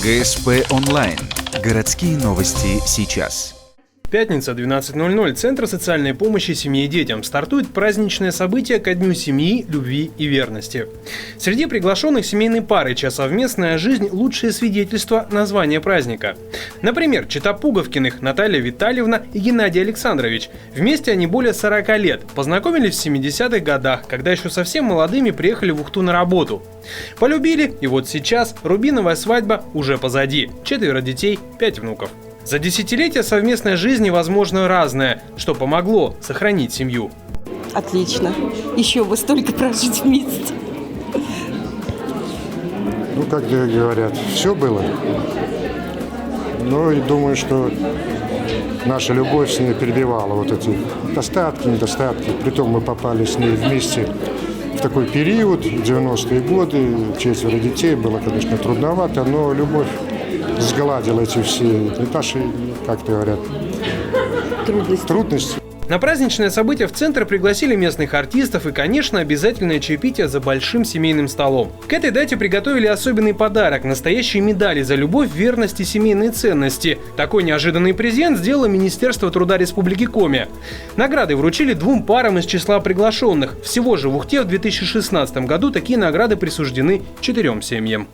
ГСП онлайн. Городские новости сейчас. Пятница, 12:00. Центр социальной помощи семье и детям. Стартует праздничное событие ко Дню семьи, любви и верности. Среди приглашенных семейной пары, чья совместная жизнь – лучшее свидетельство названия праздника. Например, чета Пуговкиных Наталья Витальевна и Геннадий Александрович. Вместе они более 40 лет. Познакомились в 70-х годах, когда еще совсем молодыми приехали в Ухту на работу. Полюбили, и вот сейчас рубиновая свадьба уже позади. 4 детей, 5 внуков. За десятилетия совместной жизни возможно разное, что помогло сохранить семью. Отлично. Еще бы столько прожить вместе. Ну, как говорят, все было. Но и думаю, что наша любовь с ней перебивала вот эти достатки, недостатки. Притом мы попали с ней вместе в такой период, 90-е годы, 4 детей. Было, конечно, трудновато, но любовь сгладила эти все наши, как говорят, трудности. На праздничное событие в центр пригласили местных артистов и, конечно, обязательное чаепитие за большим семейным столом. К этой дате приготовили особенный подарок – настоящие медали за любовь, верность и семейные ценности. Такой неожиданный презент сделало Министерство труда Республики Коми. Награды вручили 2 парам из числа приглашенных. Всего же в Ухте в 2016 году такие награды присуждены 4 семьям.